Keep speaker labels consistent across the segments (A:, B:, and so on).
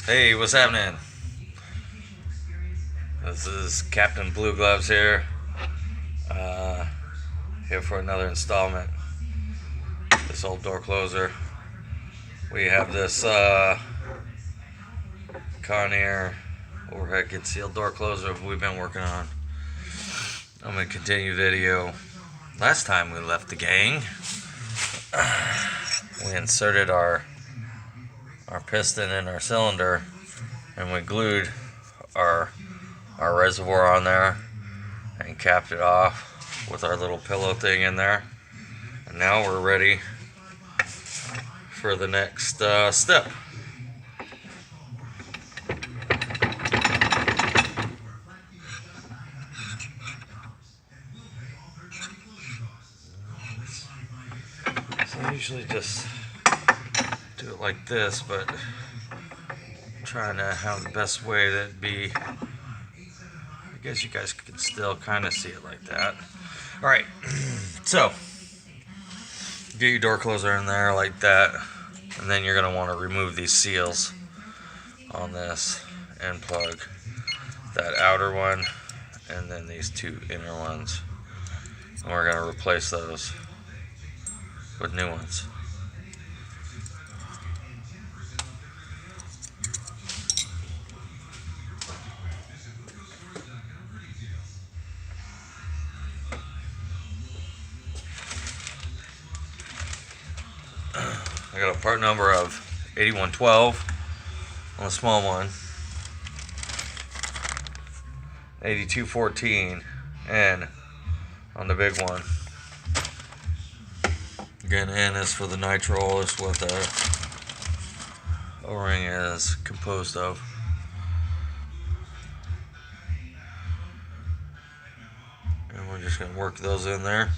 A: Hey, what's happening? This is Captain Blue Gloves here. Here for another installment. This old door closer. We have this Kawneer overhead concealed door closer we've been working on. I'm going to continue video. Last time we left the gang, we inserted our piston in our cylinder and we glued our reservoir on there and capped it off with our little pillow thing in there. And now we're ready for the next step. So I usually just do it like this, but I'm trying to have the best way that'd be. I guess you guys can still kind of see it like that. Alright, so get your door closer in there like that, and then you're going to want to remove these seals on this and plug that outer one and then these two inner ones. And we're going to replace those with new ones. I got a part number of 8112 on the small one, 8214 N on the big one. Again, N is for the nitrile, is what the O-ring is composed of. And we're just going to work those in there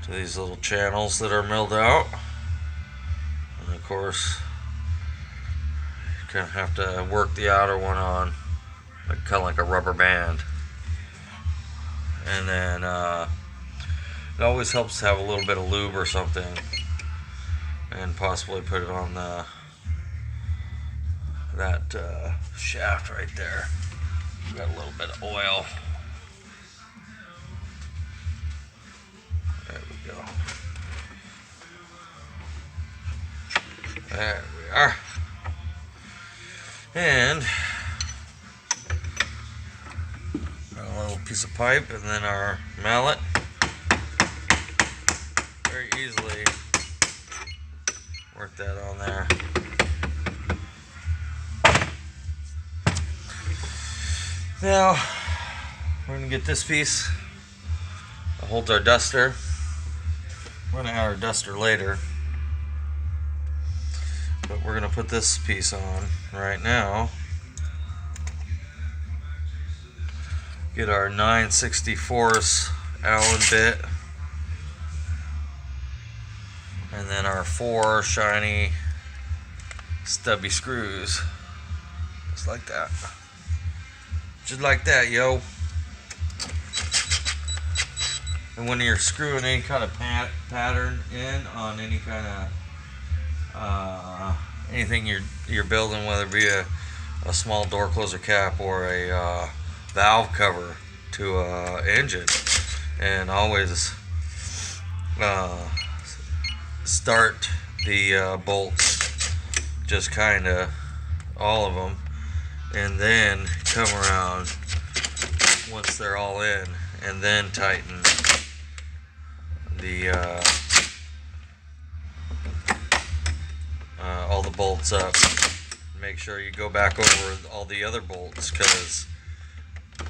A: to these little channels that are milled out. And of course, you kind of have to work the outer one on, like, kind of like a rubber band. And then it always helps to have a little bit of lube or something, and possibly put it on that shaft right there. Got a little bit of oil. There we go. There we are. And a little piece of pipe, and then our mallet. Very easily work that on there. Now we're going to get this piece that holds our duster. We're going to add our duster later, but we're going to put this piece on right now. Get our 9/64 Allen bit, and then our 4 shiny stubby screws, just like that. Just like that, yo. And when you're screwing any kind of pattern in on any kind of anything you're building, whether it be a small door closer cap or a valve cover to a engine, and always start the bolts, just kind of all of them, and then come around once they're all in, and then tighten the all the bolts up. Make sure you go back over all the other bolts, because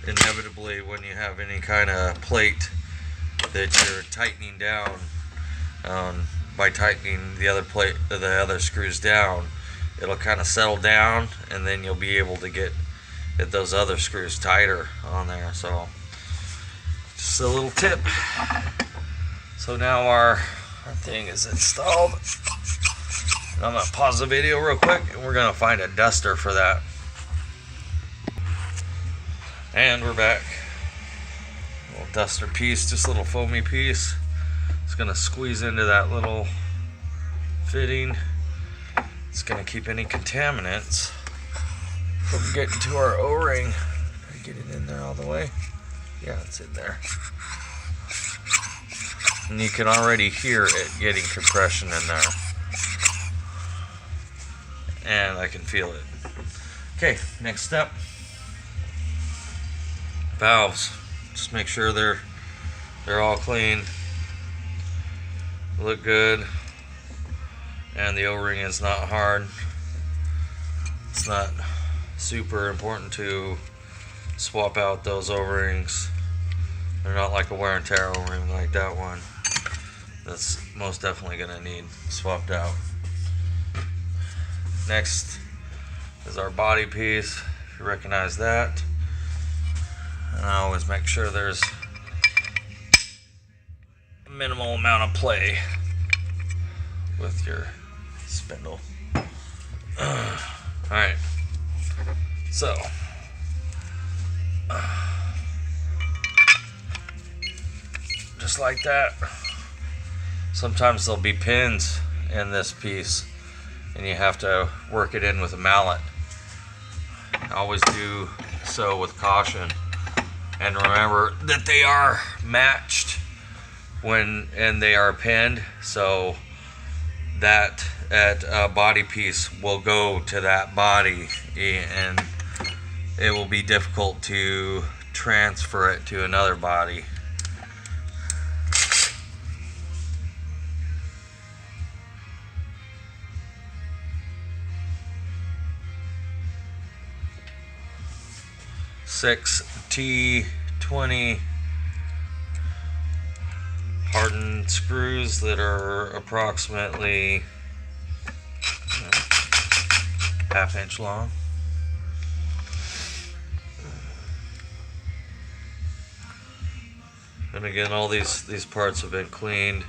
A: inevitably when you have any kind of plate that you're tightening down, by tightening the other plate, the other screws down, it'll kind of settle down, and then you'll be able to get those other screws tighter on there. So just a little tip. So now our thing is installed. And I'm going to pause the video real quick, and we're going to find a duster for that. And we're back. A little duster piece, just a little foamy piece. It's going to squeeze into that little fitting. It's going to keep any contaminants We're getting to our O-ring. Get it in there all the way. Yeah, it's in there. And you can already hear it getting compression in there. And I can feel it. Okay, next step. Valves. Just make sure they're all clean. Look good. And the O-ring is not hard. It's not super important to swap out those O-rings. They're not like a wear and tear O-ring like that one. That's most definitely going to need swapped out. Next is our body piece. If you recognize that. And I always make sure there's a minimal amount of play with your spindle. Alright. So just like that. Sometimes there'll be pins in this piece and you have to work it in with a mallet. Always do so with caution, and remember that they are matched and they are pinned, so that body piece will go to that body, and it will be difficult to transfer it to another body. Six T20 hardened screws that are approximately half-inch long. And again, all these parts have been cleaned.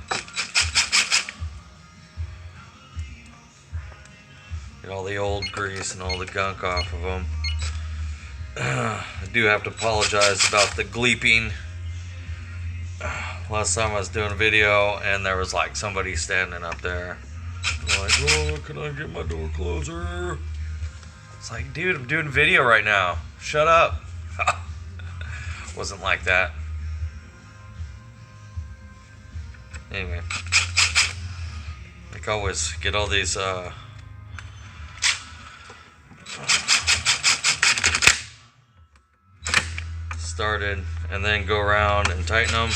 A: Get all the old grease and all the gunk off of them. I do have to apologize about the gleeping. Last time I was doing a video and there was like somebody standing up there like, oh, can I get my door closer? It's like, dude, I'm doing a video right now. Shut up. Wasn't like that. Anyway, like always, get all these started and then go around and tighten them.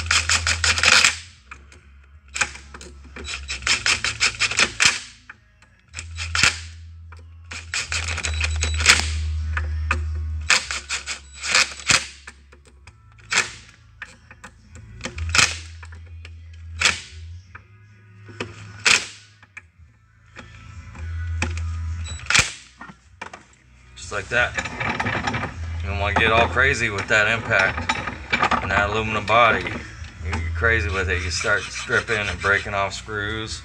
A: Just like that. You don't want to get all crazy with that impact and that aluminum body. You get crazy with it, you start stripping and breaking off screws.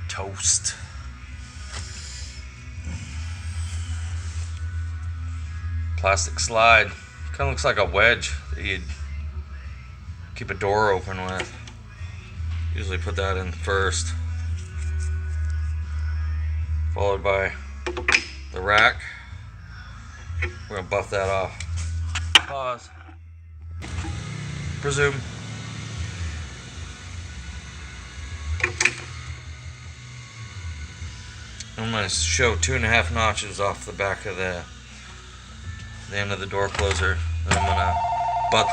A: Toast. Plastic slide. Kind of looks like a wedge that you'd keep a door open with. Usually put that in first, followed by the rack. We're gonna buff that off. Pause. Resume. I'm gonna show 2.5 notches off the back of the end of the door closer. Then I'm gonna butt this